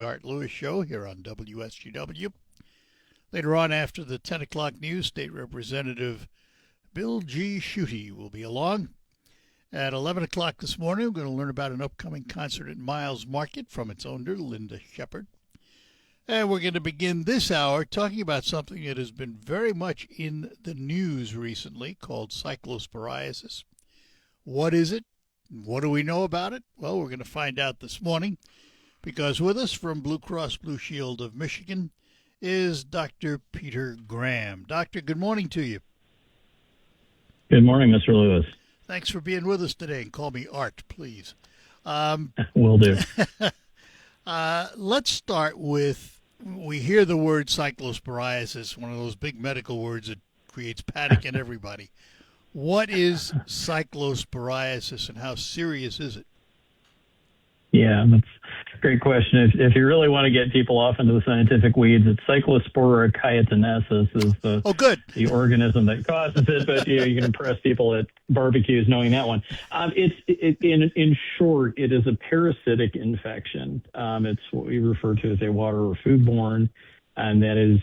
Art Lewis Show here on WSGW. Later on, after the 10 o'clock news, State Representative Bill G. Schuette will be along. At 11 o'clock this morning, we're going to learn about an upcoming concert at Miles Market from its owner, Linda Shepard. And we're going to begin this hour talking about something that has been very much in the news recently called cyclosporiasis. What is it? What do we know about it? Well, we're going to find out this morning, because with us from Blue Cross Blue Shield of Michigan is Dr. Peter Graham. Doctor, good morning to you. Good morning, Mr. Lewis. Thanks for being with us today, and call me Art, please. Will do. Let's start with, we hear the word cyclosporiasis, one of those big medical words that creates panic in everybody. What is cyclosporiasis and how serious is it? Yeah, that's a great question. If you really want to get people off into the scientific weeds, it's Cyclospora cayetanensis is the organism that causes it, but you can impress people at barbecues knowing that one. In short, it is a parasitic infection. It's what we refer to as a water or foodborne, and that is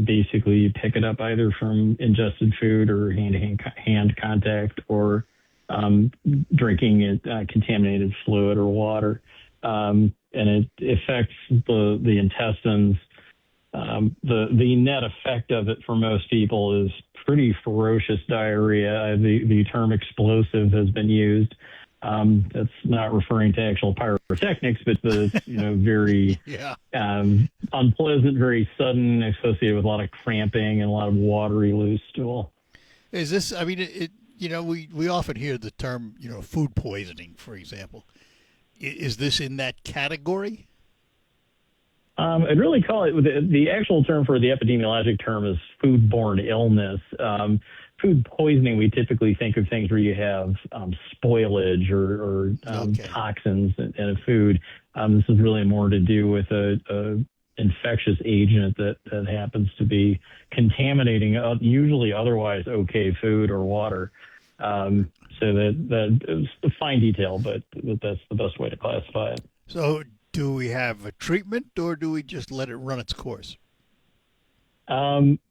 basically you pick it up either from ingested food or hand contact or drinking contaminated fluid or water, and it affects the intestines. The net effect of it for most people is pretty ferocious diarrhea. The term explosive has been used. That's not referring to actual pyrotechnics, but the very unpleasant, very sudden, associated with a lot of cramping and a lot of watery loose stool. Is this? I mean, we often hear the term, food poisoning, for example. Is this in that category? I'd really call it, the actual term for the epidemiologic term is foodborne illness. Food poisoning, we typically think of things where you have spoilage or toxins in a food. This is really more to do with a infectious agent that happens to be contaminating usually otherwise okay food or water. So that is a fine detail, but that's the best way to classify it. So do we have a treatment, or do we just let it run its course?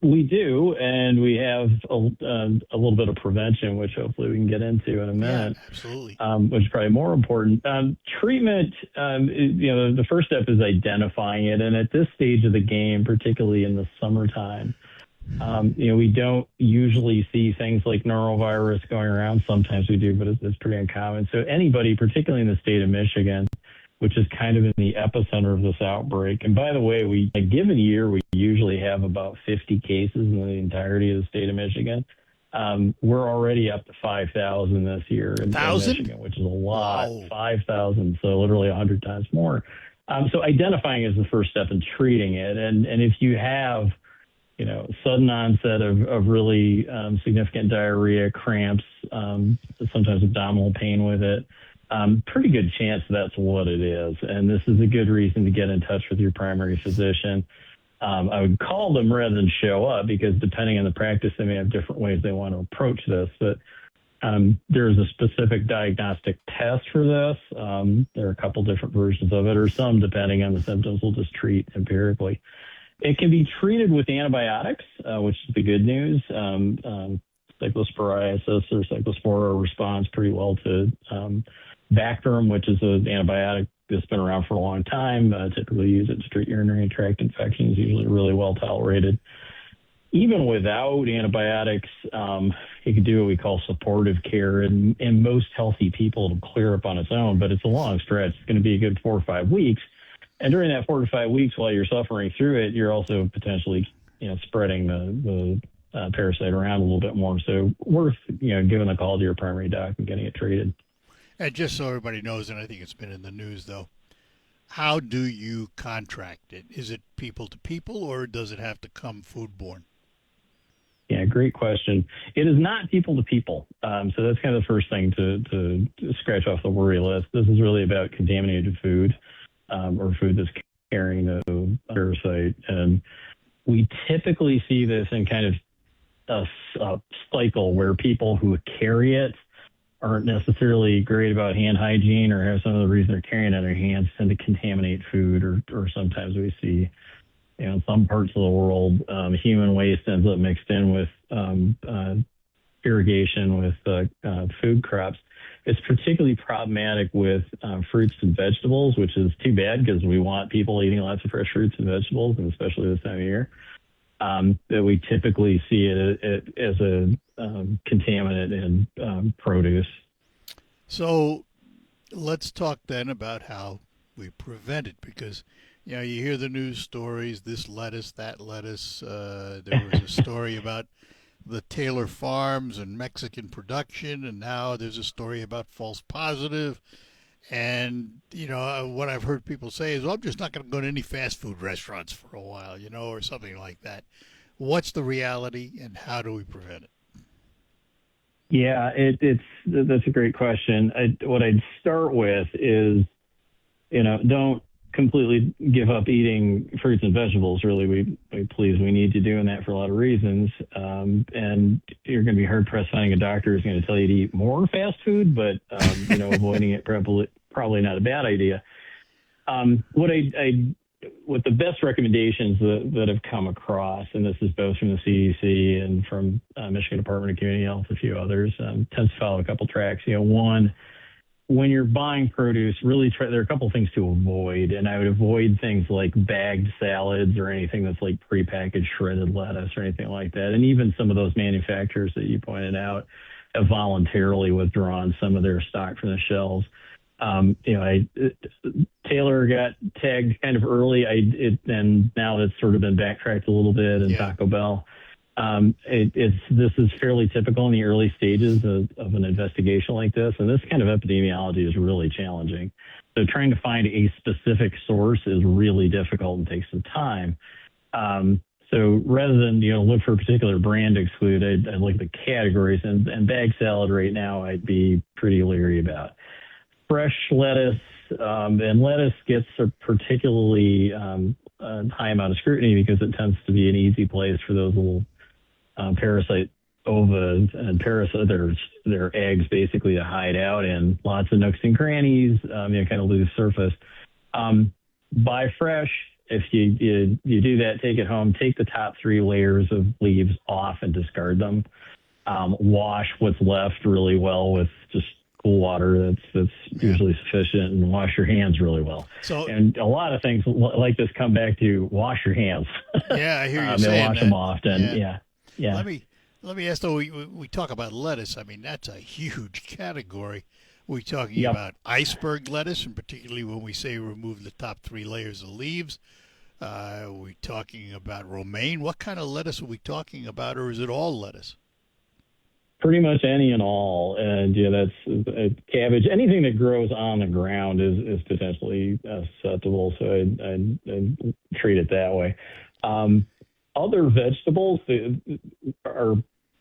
We do, and we have a little bit of prevention, which hopefully we can get into in a minute. Yeah, absolutely. Which is probably more important. Treatment, the first step is identifying it, and at this stage of the game, particularly in the summertime, we don't usually see things like norovirus going around. Sometimes we do, but it's pretty uncommon. So anybody, particularly in the state of Michigan, which is kind of in the epicenter of this outbreak. And by the way, a given year, we usually have about 50 cases in the entirety of the state of Michigan. We're already up to 5,000 this year in Michigan, which is a lot. Wow. 5,000, so literally 100 times more. So identifying is the first step in treating it. And if you have sudden onset of really significant diarrhea, cramps, sometimes abdominal pain with it, pretty good chance that's what it is. And this is a good reason to get in touch with your primary physician. I would call them rather than show up, because depending on the practice, they may have different ways they want to approach this. But there's a specific diagnostic test for this. There are a couple different versions of it, or some, depending on the symptoms, we'll just treat empirically. It can be treated with antibiotics, which is the good news. Cyclosporiasis or Cyclospora responds pretty well to Bactrim, which is an antibiotic that's been around for a long time. Typically use it to treat urinary tract infections, usually really well tolerated. Even without antibiotics, you can do what we call supportive care, and most healthy people, it'll clear up on its own, but it's a long stretch. It's going to be a good 4 or 5 weeks. And during that 4 to 5 weeks, while you're suffering through it, you're also potentially, spreading the parasite around a little bit more. So worth, giving a call to your primary doc and getting it treated. And just so everybody knows, and I think it's been in the news, though, how do you contract it? Is it people to people, or does it have to come foodborne? Yeah, great question. It is not people to people. So that's kind of the first thing to scratch off the worry list. This is really about contaminated food, or food that's carrying the parasite. And we typically see this in kind of a cycle where people who carry it aren't necessarily great about hand hygiene or have some of the reason they're carrying it on their hands tend to contaminate food, or sometimes we see, in some parts of the world, human waste ends up mixed in with irrigation with food crops. It's particularly problematic with fruits and vegetables, which is too bad because we want people eating lots of fresh fruits and vegetables, and especially this time of year. That we typically see it as a contaminant in produce. So let's talk then about how we prevent it, because you hear the news stories, this lettuce, that lettuce. There was a story about the Taylor Farms and Mexican production, and now there's a story about false positive. And, what I've heard people say is, well, I'm just not going to go to any fast food restaurants for a while, or something like that. What's the reality, and how do we prevent it? Yeah, that's a great question. What I'd start with is, don't completely give up eating fruits and vegetables. Really, we need to doing that for a lot of reasons. And you're going to be hard pressed finding a doctor who's going to tell you to eat more fast food, but avoiding it probably not a bad idea. What the best recommendations that have come across, and this is both from the CDC and from Michigan Department of Community Health, a few others, tends to follow a couple tracks. One, when you're buying produce, really there are a couple things to avoid, and I would avoid things like bagged salads or anything that's like prepackaged shredded lettuce or anything like that. And even some of those manufacturers that you pointed out have voluntarily withdrawn some of their stock from the shelves. Taylor got tagged kind of early, and now it's sort of been backtracked a little bit, and Taco Bell. This is fairly typical in the early stages of an investigation like this, and this kind of epidemiology is really challenging. So trying to find a specific source is really difficult and takes some time. So rather than look for a particular brand to exclude, I'd look at the categories, and bag salad right now I'd be pretty leery about. Fresh lettuce, and lettuce gets a particularly high amount of scrutiny because it tends to be an easy place for those little parasite ova and their eggs basically to hide out in. Lots of nooks and crannies, kind of loose surface. Buy fresh. If you do that, take it home. Take the top 3 layers of leaves off and discard them. Wash what's left really well with just cool water that's usually sufficient, and wash your hands really well. And a lot of things like this come back to wash your hands. Yeah, I hear you saying wash that. them often. Yeah. Let me ask though. We talk about lettuce. I mean, that's a huge category. We're talking about iceberg lettuce, and particularly when we say remove the top 3 layers of leaves. We're talking about romaine. What kind of lettuce are we talking about, or is it all lettuce? Pretty much any and all, and that's cabbage. Anything that grows on the ground is potentially susceptible. So I treat it that way. Other vegetables are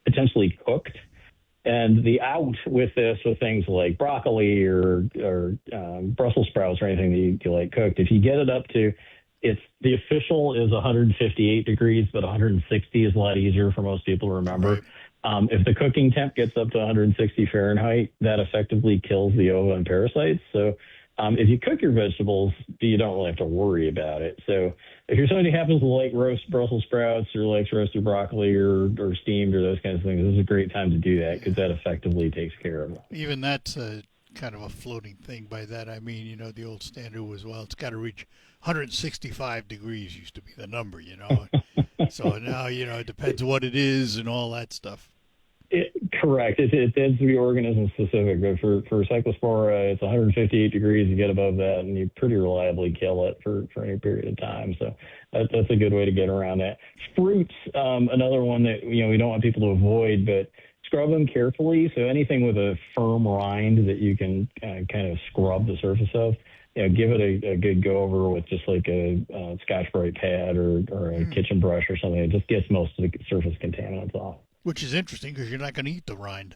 potentially cooked, and the out with this with things like broccoli or Brussels sprouts or anything that you like cooked. If you get it up to, the official is 158 degrees, but 160 is a lot easier for most people to remember. Right. If the cooking temp gets up to 160 Fahrenheit, that effectively kills the ova and parasites. So if you cook your vegetables, you don't really have to worry about it. So if you're somebody who happens to like roast Brussels sprouts or likes roasted broccoli or steamed or those kinds of things, this is a great time to do that because that effectively takes care of it. Even that's kind of a floating thing. By that I mean, the old standard was, well, it's got to reach 165 degrees used to be the number, So now, it depends what it is and all that stuff. Correct. It tends to be organism specific, but for Cyclospora, it's 158 degrees. You get above that, and you pretty reliably kill it for any period of time. So that's a good way to get around that. Fruits, another one that we don't want people to avoid, but scrub them carefully. So anything with a firm rind that you can kind of scrub the surface of, give it a good go over with just like a Scotch-Brite pad or a kitchen brush or something. It just gets most of the surface contaminants off. Which is interesting because you're not going to eat the rind.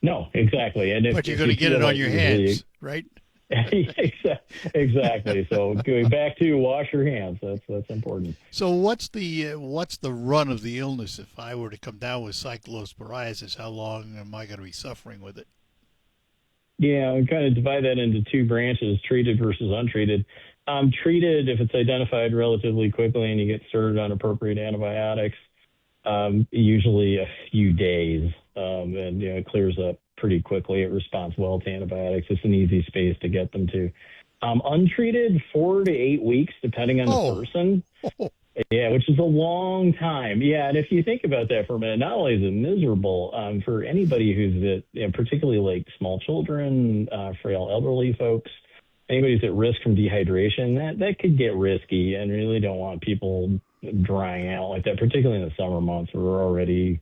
No, exactly. And but you're going to get it on your hands, right? Exactly. So going back to wash your hands. That's important. So what's the run of the illness? If I were to come down with cyclosporiasis, how long am I going to be suffering with it? Yeah, we kind of divide that into two branches: treated versus untreated. Treated, if it's identified relatively quickly and you get started on appropriate antibiotics, usually a few days, and it clears up pretty quickly. It responds well to antibiotics. It's an easy space to get them to. Untreated, 4 to 8 weeks, depending on the person. Yeah, which is a long time. Yeah, and if you think about that for a minute, not only is it miserable for anybody who's at, particularly like small children, frail elderly folks, anybody who's at risk from dehydration, that could get risky, and really don't want people drying out like that, particularly in the summer months where we're already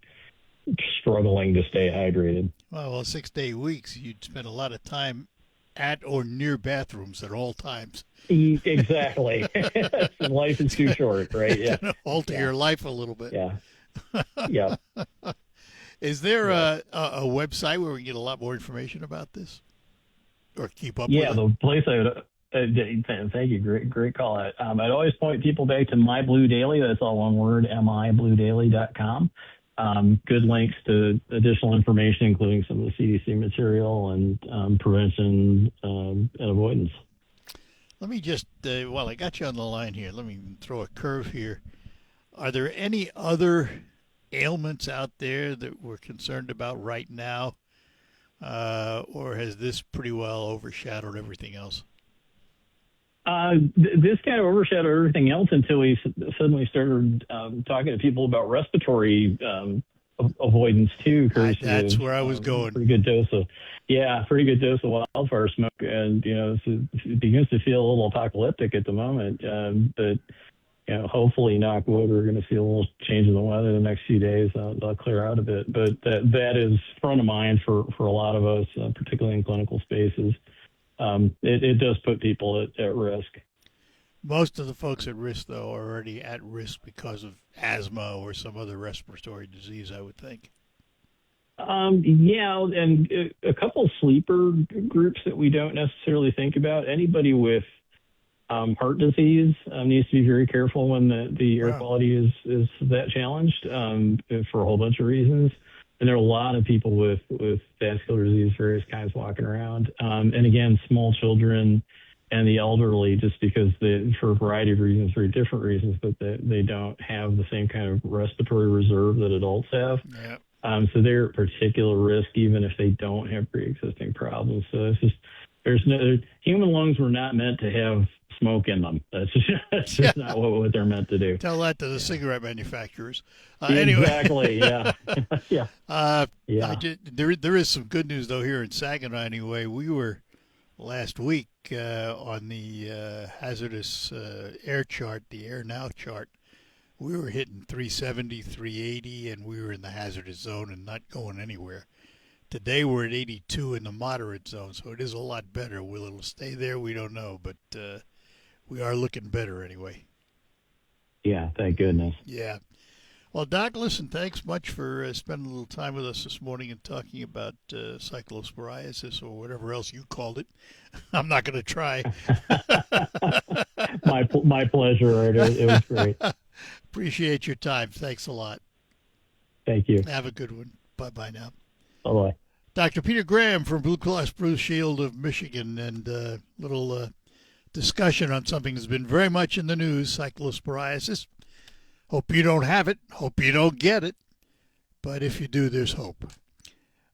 struggling to stay hydrated. Well, 6 to 8 weeks, you'd spend a lot of time at or near bathrooms at all times. Exactly. Life is too short, right? Yeah. Alter your life a little bit. Yeah. Yeah. Is there a website where we can get a lot more information about this or keep up with it? The place I would. Thank you. Great call. I'd always point people back to My Blue Daily. That's all one word, mibluedaily.com. Good links to additional information, including some of the CDC material and prevention and avoidance. Let me just, while I got you on the line here, let me throw a curve here. Are there any other ailments out there that we're concerned about right now, or has this pretty well overshadowed everything else? This kind of overshadowed everything else until we suddenly started talking to people about respiratory avoidance too. That's where I was going. Pretty good dose of wildfire smoke, and it begins to feel a little apocalyptic at the moment. But hopefully, knock wood, we're going to see a little change in the weather the next few days. They'll clear out a bit, but that is front of mind for a lot of us, particularly in clinical spaces. It does put people at risk. Most of the folks at risk, though, are already at risk because of asthma or some other respiratory disease, I would think. Yeah, and a couple of sleeper groups that we don't necessarily think about. Anybody with heart disease needs to be very careful when the air quality is that challenged for a whole bunch of reasons. And there are a lot of people with vascular disease, various kinds, walking around. And again, small children and the elderly, just because for a variety of reasons, very different reasons, but they don't have the same kind of respiratory reserve that adults have. Yeah. So they're at particular risk, even if they don't have pre-existing problems. So it's just, human lungs were not meant to have smoke in them. That's just not what they're meant to do. Tell that to the cigarette manufacturers. Exactly. Anyway. Yeah. There is some good news though here in Saginaw. Anyway, we were last week on the hazardous air chart, the Air Now chart. We were hitting 370, 380, and we were in the hazardous zone and not going anywhere. Today we're at 82 in the moderate zone, so it is a lot better. Will it stay there? We don't know, but we are looking better anyway. Yeah, thank goodness. Yeah. Well, Doc, listen, thanks much for spending a little time with us this morning and talking about cyclosporiasis or whatever else you called it. I'm not going to try. My pleasure, Art. It was great. Appreciate your time. Thanks a lot. Thank you. Have a good one. Bye-bye now. Bye-bye. Dr. Peter Graham from Blue Cross Blue Shield of Michigan, and a little discussion on something that's been very much in the news, cyclosporiasis. Hope you don't have it. Hope you don't get it. But if you do, there's hope.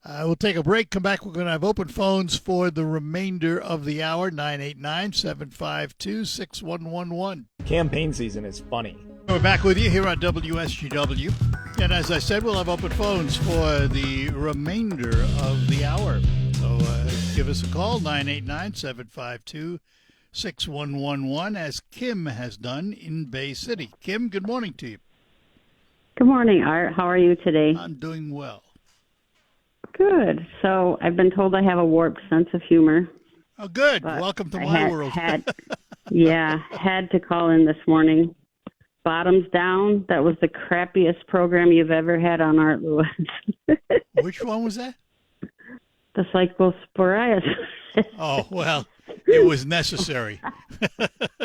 We'll take a break. Come back. We're going to have open phones for the remainder of the hour, 989-752-6111. Campaign season is funny. We're back with you here on WSGW. And as I said, we'll have open phones for the remainder of the hour. So give us a call, 989-752-6111, as Kim has done in Bay City. Kim, good morning to you. Good morning, Art. How are you today? I'm doing well. Good. So I've been told I have a warped sense of humor. Oh, good. Welcome to my world. Had to call in this morning. Bottoms Down, that was the crappiest program you've ever had on Art Lewis. Which one was that? The cyclosporiasis. Oh, well, It was necessary.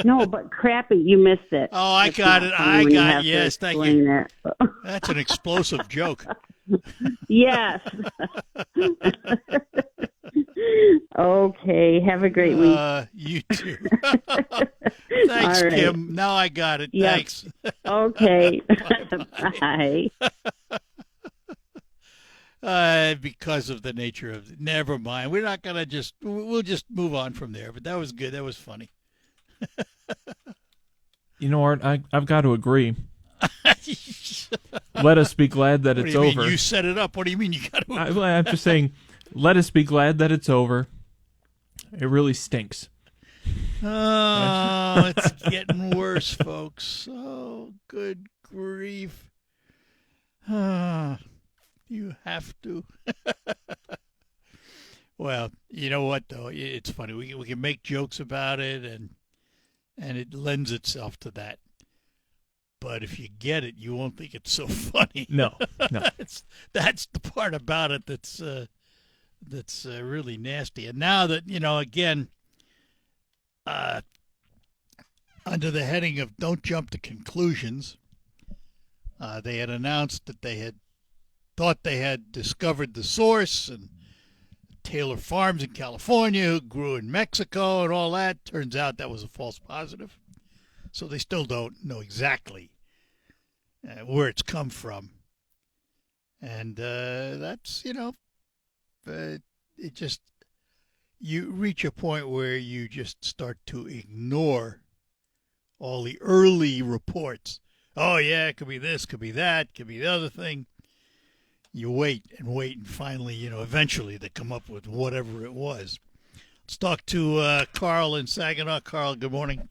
No, but crappy, you missed it. Oh, I It's got not it. funny I when you got have it. to Yes, thank explain you. it. That's an explosive joke. Yes. Okay. Have a great week. You too. Thanks, All right. Kim. Now I got it. Yep. Thanks. Okay. Bye. Because of the nature of it. Never mind. We're not going to we'll just move on from there. But that was good. That was funny. You know, Art, I've got to agree. Let us be glad that What it's do you mean? over. You set it up. What do you mean you got to? I'm just saying, let us be glad that it's over. It really stinks. Oh, it's getting worse, folks. Oh, good grief. You have to. Well, you know what, though? It's funny. We can make jokes about it, and it lends itself to that. But if you get it, you won't think it's so funny. No. That's the part about it that's really nasty. And now that, again, under the heading of don't jump to conclusions, they had announced that they had thought they had discovered the source, and Taylor Farms in California, who grew in Mexico and all that. Turns out that was a false positive. So they still don't know exactly where it's come from. And that's, it just, you reach a point where you just start to ignore all the early reports. Oh, yeah, it could be this, could be that, could be the other thing. You wait, and finally, eventually they come up with whatever it was. Let's talk to Carl in Saginaw. Carl, good morning.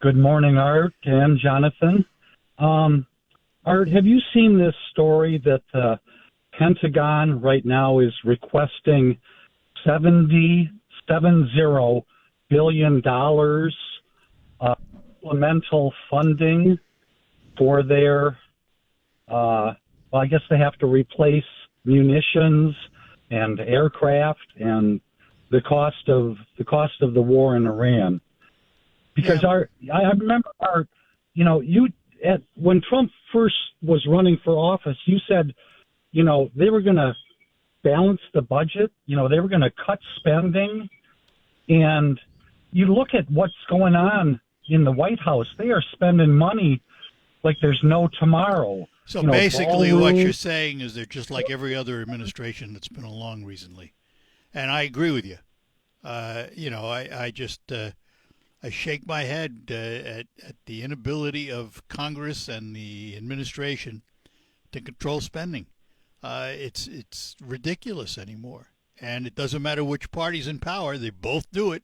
Good morning, Art and Jonathan. Art, have you seen this story that the Pentagon right now is requesting $70 billion supplemental funding for their I guess they have to replace munitions and aircraft and the cost of the war in Iran. Because I remember when Trump first was running for office, you said, they were going to balance the budget. They were going to cut spending. And you look at what's going on in the White House. They are spending money like there's no tomorrow. So basically what you're saying is they're just like every other administration that's been along recently. And I agree with you. I shake my head at the inability of Congress and the administration to control spending. It's ridiculous anymore. And it doesn't matter which party's in power. They both do it.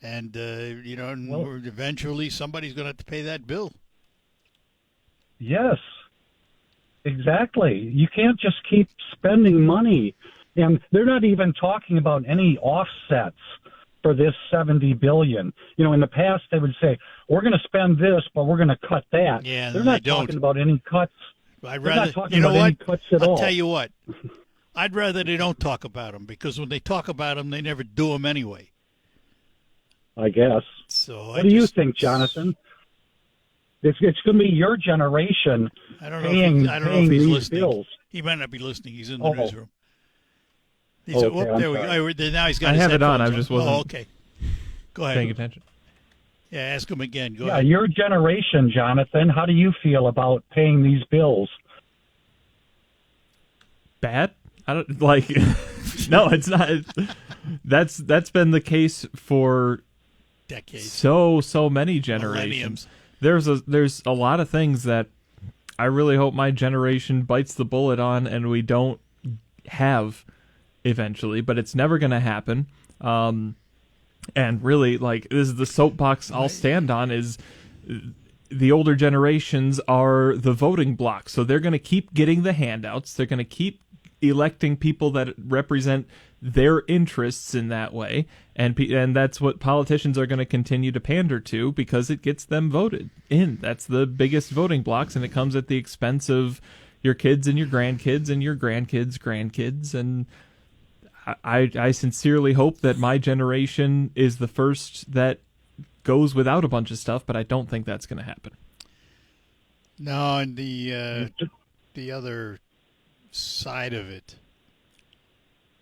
And, eventually somebody's going to have to pay that bill. Yes, exactly. You can't just keep spending money. And they're not even talking about any offsets for this $70 billion. In the past they would say, we're going to spend this, but we're going to cut that. Yeah, they're not talking about any cuts. I'd they're rather, not talking about any cuts at all. I'll tell you what. I'd rather they don't talk about them, because when they talk about them, they never do them anyway. I guess. So what do you think, Jonathan? It's going to be your generation paying he's these listening. bills. He might not be listening. He's in the newsroom. Okay, there we go. Now he's got I his have it on. headphones I just wasn't okay. Go ahead. paying attention. Yeah, ask him again. Go Yeah, ahead. your generation, Jonathan. How do you feel about paying these bills? Bad? I don't like. No, it's not. That's been the case for Decades. so many generations. There's a lot of things that I really hope my generation bites the bullet on and we don't have eventually, but it's never going to happen. And really, this is the soapbox I'll stand on, is the older generations are the voting bloc. So they're going to keep getting the handouts. They're going to keep electing people that represent their interests in that way, and that's what politicians are going to continue to pander to, because it gets them voted in. That's the biggest voting blocks, and it comes at the expense of your kids and your grandkids and your grandkids' grandkids. And I sincerely hope that my generation is the first that goes without a bunch of stuff, but I don't think that's going to happen. No, and the other side of it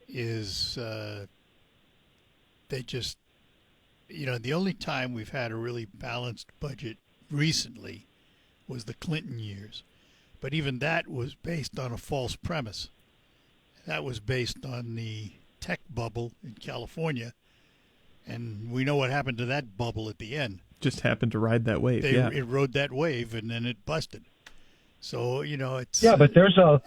is they just, the only time we've had a really balanced budget recently was the Clinton years. But even that was based on a false premise. That was based on the tech bubble in California. And we know what happened to that bubble at the end. Just happened to ride that wave. It rode that wave, and then it busted. So, it's... Yeah, but there's a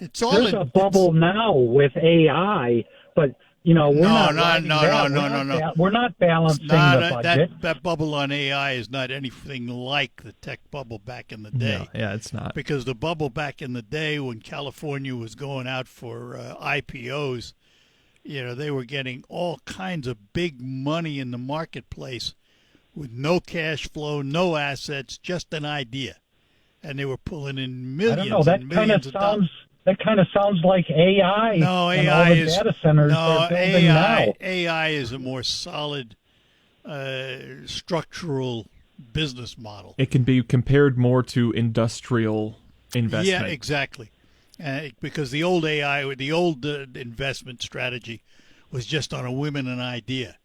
bubble now with AI, but, we're not we're not balancing the budget. That bubble on AI is not anything like the tech bubble back in the day. No, yeah, it's not. Because the bubble back in the day when California was going out for IPOs, they were getting all kinds of big money in the marketplace with no cash flow, no assets, just an idea. And they were pulling in millions. I don't know. And millions of dollars. That kind of sounds like AI. No, and AI all the is data centers they're building now. AI is a more solid structural business model. It can be compared more to industrial investment. Yeah, exactly. Because the old AI, the old investment strategy was just on a whim and an idea.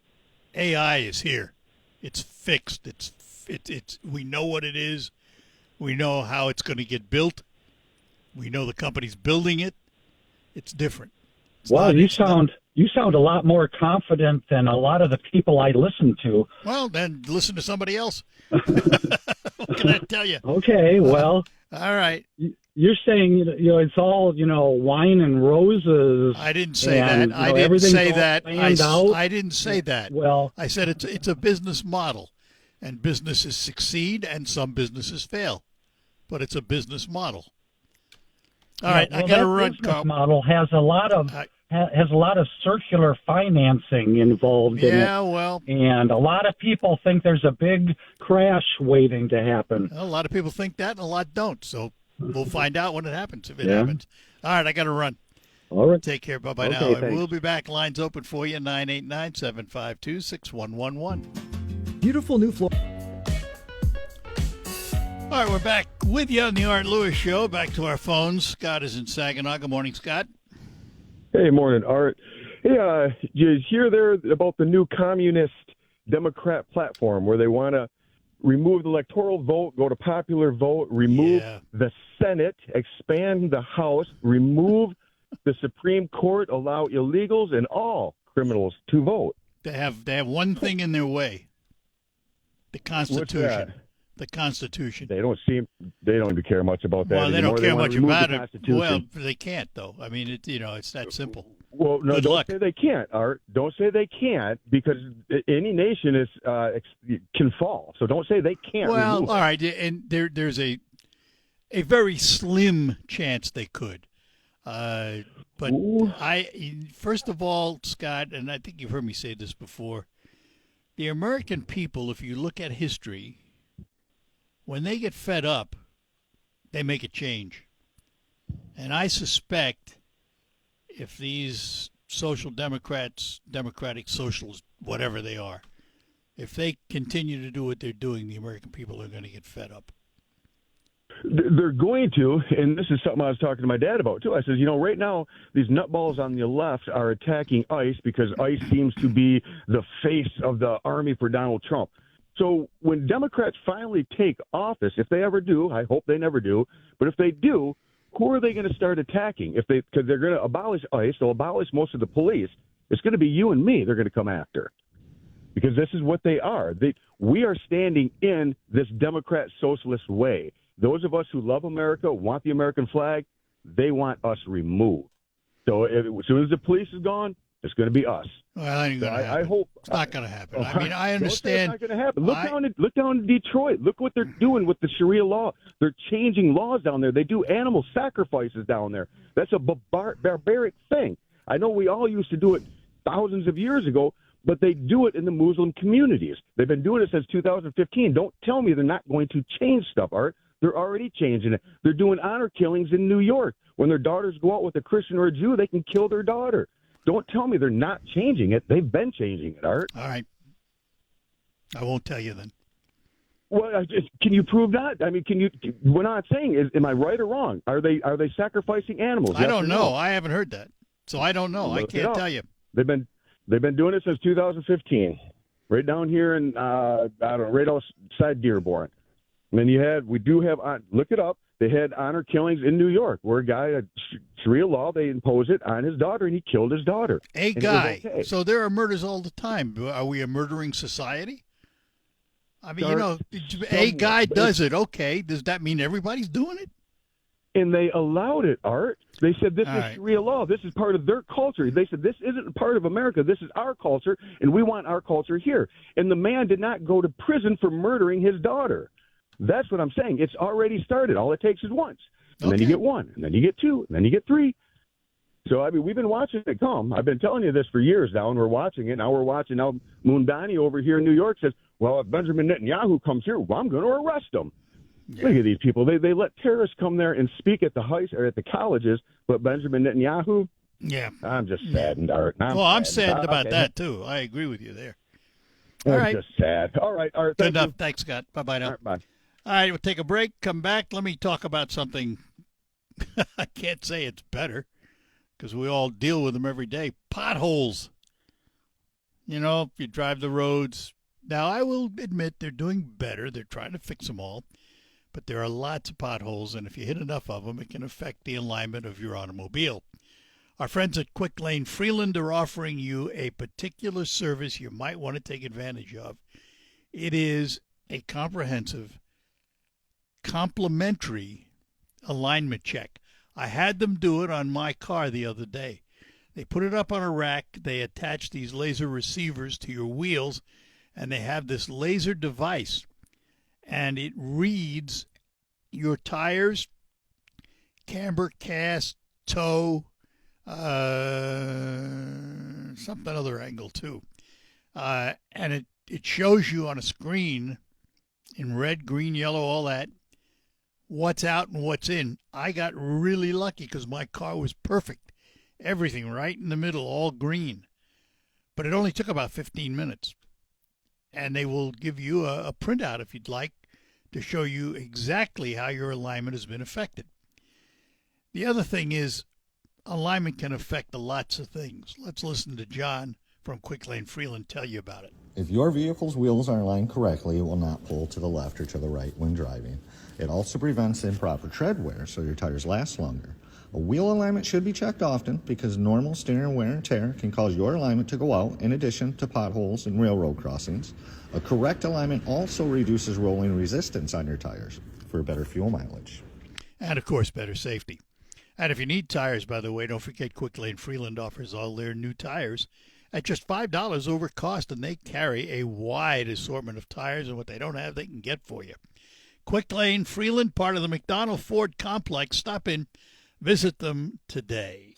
AI is here. It's fixed. It's we know what it is. We know how it's going to get built. We know the company's building it. It's different. You sound a lot more confident than a lot of the people I listen to. Well, then listen to somebody else. What can I tell you? Okay, well. All right. You're saying it's all wine and roses. I didn't say that. I didn't say that. I didn't say that. Well, I said it's a business model, and businesses succeed and some businesses fail, but it's a business model. All right, I got to run. Business model has a lot of circular financing involved in it. Yeah, well, and a lot of people think there's a big crash waiting to happen. A lot of people think that, and a lot don't. So we'll find out when it happens, if it happens. All right, I got to run. All right. Take care. Bye-bye now. Thanks. And we'll be back. Lines open for you, 989-752-6111. Beautiful new floor. All right, we're back with you on the Art Lewis Show. Back to our phones. Scott is in Saginaw. Good morning, Scott. Hey, morning, Art. Hey, did you hear there about the new communist Democrat platform where they want to remove the electoral vote, go to popular vote, remove the Senate, expand the House, remove the Supreme Court, allow illegals and all criminals to vote? They have one thing in their way: the Constitution. What's that? The Constitution. They don't even care much about that. Well, they don't care much about it. Constitution. Well, they can't though. I mean, it's that simple. Well, no, don't say they can't, Art. Don't say they can't, because any nation can fall. So don't say they can't. Well, all right, and there's a very slim chance they could. But first of all, Scott, and I think you've heard me say this before, the American people, if you look at history, when they get fed up, they make a change. And I suspect if these social democrats, democratic socialists, whatever they are, if they continue to do what they're doing, the American people are going to get fed up. They're going to, and this is something I was talking to my dad about, too. I says, right now, these nutballs on the left are attacking ICE because ICE seems to be the face of the army for Donald Trump. So when Democrats finally take office, if they ever do, I hope they never do, but if they do, who are they going to start attacking? Because they're going to abolish ICE, they'll abolish most of the police. It's going to be you and me they're going to come after, because this is what they are. We are standing in this Democrat socialist way. Those of us who love America, want the American flag, they want us removed. So as soon as the police is gone, it's going to be us. Well, that ain't going to happen. I hope it's not going to happen. I mean, I understand. It's not going to happen. Look down in Detroit. Look what they're doing with the Sharia law. They're changing laws down there. They do animal sacrifices down there. That's a barbaric thing. I know we all used to do it thousands of years ago, but they do it in the Muslim communities. They've been doing it since 2015. Don't tell me they're not going to change stuff, Art. They're already changing it. They're doing honor killings in New York. When their daughters go out with a Christian or a Jew, they can kill their daughter. Don't tell me they're not changing it. They've been changing it, Art. All right. I won't tell you then. Well, can you prove that? I mean, we're not saying, am I right or wrong? Are they sacrificing animals? I don't know. I haven't heard that. So I don't know. I can't tell you. They've been doing it since 2015. Right down here in, I don't know, right outside Dearborn. And then we do have, look it up, they had honor killings in New York where a guy, Sharia law, they impose it on his daughter, and he killed his daughter. A guy. Okay. So there are murders all the time. Are we a murdering society? I mean, a guy does it. Okay. Does that mean everybody's doing it? And they allowed it, Art. They said this is Sharia law. This is part of their culture. They said this isn't part of America. This is our culture, and we want our culture here. And the man did not go to prison for murdering his daughter. That's what I'm saying. It's already started. All it takes is once. And then you get one, and then you get two, and then you get three. So, I mean, we've been watching it come. I've been telling you this for years now, and we're watching it. Now Mundani over here in New York says, well, if Benjamin Netanyahu comes here, well, I'm going to arrest him. Yeah. Look at these people. They let terrorists come there and speak at the colleges, but Benjamin Netanyahu, I'm just saddened, Art. I'm saddened about that, too. I agree with you there. All right. Just sad. All right, Art. Good enough. Thanks, Scott. Bye-bye now. All right, bye. All right, we'll take a break, come back. Let me talk about something. I can't say it's better because we all deal with them every day. Potholes. If you drive the roads. Now, I will admit they're doing better. They're trying to fix them all. But there are lots of potholes, and if you hit enough of them, it can affect the alignment of your automobile. Our friends at Quick Lane Freeland are offering you a particular service you might want to take advantage of. It is a comprehensive, complimentary alignment check. I had them do it on my car the other day. They put it up on a rack. They attach these laser receivers to your wheels, and they have this laser device, and it reads your tires, camber, cast, toe, something other angle too. And it shows you on a screen in red, green, yellow, all that, what's out and what's in. I got really lucky because my car was perfect. Everything right in the middle, all green. But it only took about 15 minutes. And they will give you a printout if you'd like to show you exactly how your alignment has been affected. The other thing is alignment can affect lots of things. Let's listen to John from Quick Lane Freeland tell you about it. If your vehicle's wheels are aligned correctly, it will not pull to the left or to the right when driving. It also prevents improper tread wear, so your tires last longer. A wheel alignment should be checked often because normal steering wear and tear can cause your alignment to go out in addition to potholes and railroad crossings. A correct alignment also reduces rolling resistance on your tires for better fuel mileage. And, of course, better safety. And if you need tires, by the way, don't forget Quick Lane Freeland offers all their new tires at just $5 over cost, and they carry a wide assortment of tires, and what they don't have, they can get for you. Quick Lane Freeland, part of the McDonald Ford complex. Stop in. Visit them today.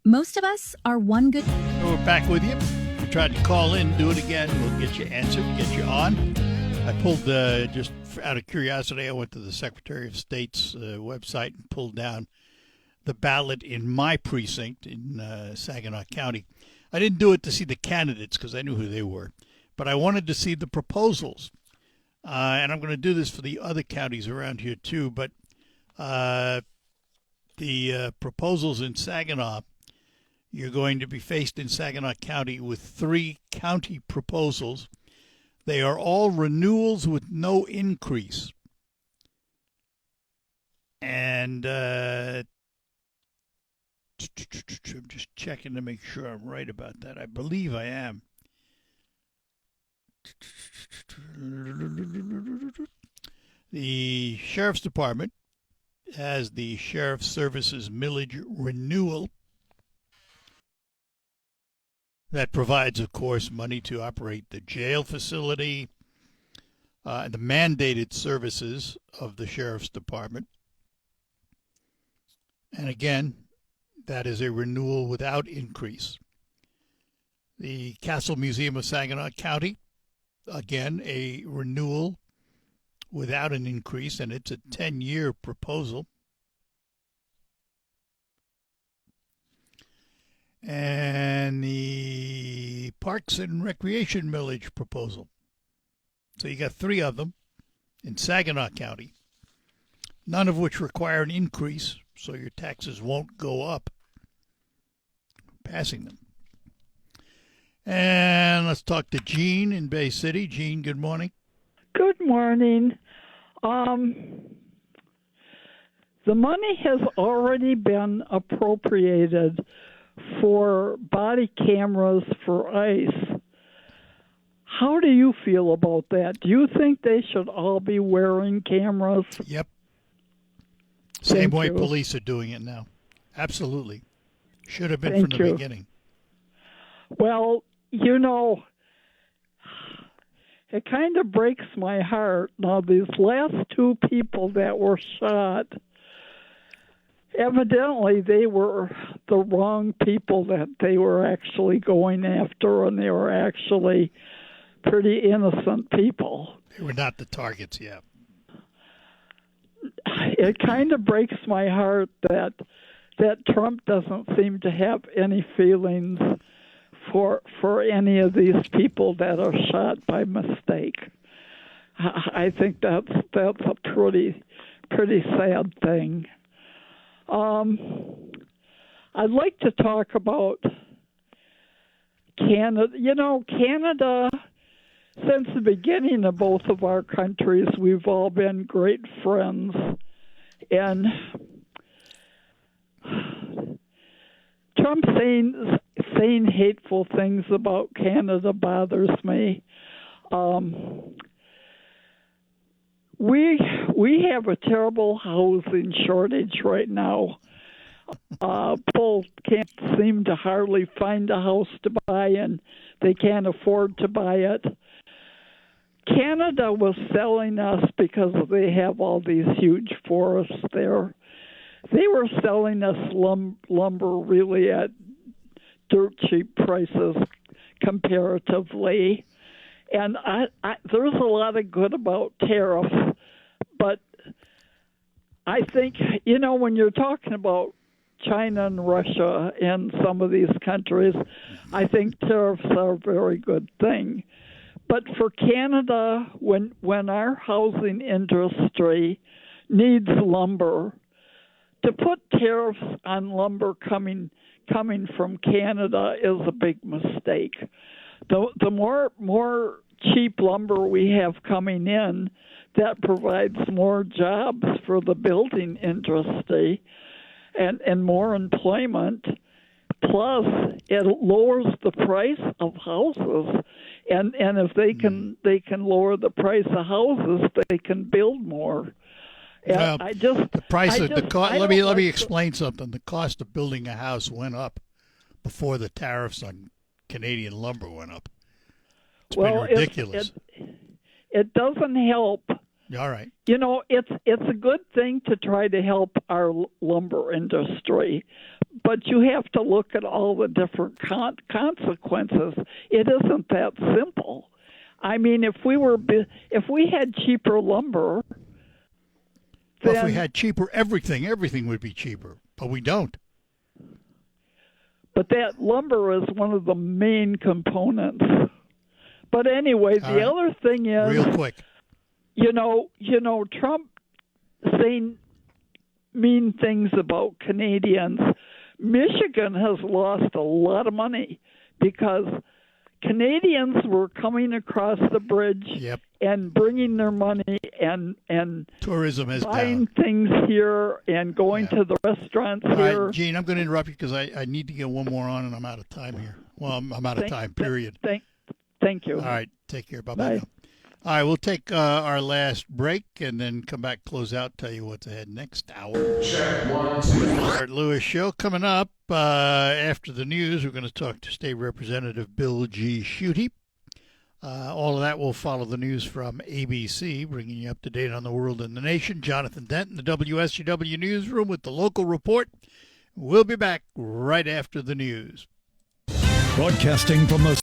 Most of us are one good... We're back with you. If you tried to call in, do it again. We'll get you answered, get you on. I pulled, just out of curiosity, I went to the Secretary of State's website and pulled down the ballot in my precinct in Saginaw County. I didn't do it to see the candidates because I knew who they were, but I wanted to see the proposals. And I'm going to do this for the other counties around here too, but the proposals in Saginaw, you're going to be faced in Saginaw County with 3 county proposals. They are all renewals with no increase. And I'm just checking to make sure I'm right about that. I believe I am. The Sheriff's Department has the Sheriff's Services millage renewal that provides, of course, money to operate the jail facility, the mandated services of the Sheriff's Department. And again, that is a renewal without increase. The Castle Museum of Saginaw County, again, a renewal without an increase, and it's a 10-year proposal. and the Parks and Recreation millage proposal. So you got 3 of them in Saginaw County, none of which require an increase, so your taxes won't go up. Passing them. And let's talk to Gene in Bay City. Gene, good morning. Good morning. The money has already been appropriated for body cameras for ICE. How do you feel about that? Do you think they should all be wearing cameras? Yep. Same Thank way you. police are doing it now. Absolutely. Should have been Thank from the you. beginning. Well, you know, it kind of breaks my heart. Now, these last 2 people that were shot, evidently they were the wrong people that they were actually going after, and they were actually pretty innocent people. They were not the targets, yeah. It kind of breaks my heart that Trump doesn't seem to have any feelings for any of these people that are shot by mistake. I think that's a pretty sad thing. I'd like to talk about Canada. You know, Canada, since the beginning of both of our countries, we've all been great friends. And Trump saying hateful things about Canada bothers me. We have a terrible housing shortage right now. People can't seem to hardly find a house to buy, and they can't afford to buy it. Canada was selling us because they have all these huge forests there. They were selling us lumber really at dirt cheap prices comparatively. And there's a lot of good about tariffs, but I think, you know, when you're talking about China and Russia and some of these countries, I think tariffs are a very good thing. But for Canada, when our housing industry needs lumber, to put tariffs on lumber coming from Canada is a big mistake. The more cheap lumber we have coming in, that provides more jobs for the building industry and more employment. Plus, it lowers the price of houses, and if they can lower the price of houses, they can build more. Well, let me like explain something. The cost of building a house went up before the tariffs on Canadian lumber went up. It's been ridiculous. It doesn't help. All right. You know, it's a good thing to try to help our lumber industry, but you have to look at all the different consequences. It isn't that simple. I mean, if we had cheaper lumber, well, if we had cheaper everything would be cheaper, but we don't. But that lumber is one of the main components. But anyway, the other thing is, real quick, you know, Trump saying mean things about Canadians. Michigan has lost a lot of money because Canadians were coming across the bridge and bringing their money and tourism is buying down. things here and going to the restaurants All here. right, Gene, I'm going to interrupt you because I need to get one more on and I'm out of time here. Well, I'm out of time, period. Thank you. All right, take care. Bye-bye. Now. All right, we'll take our last break and then come back, close out, tell you what's ahead next hour. Check 1, 2. Art Lewis Show coming up after the news. We're going to talk to State Representative Bill G. Schuette. All of that will follow the news from ABC, bringing you up to date on the world and the nation. Jonathan Dent in the WSGW newsroom with the local report. We'll be back right after the news. Broadcasting from the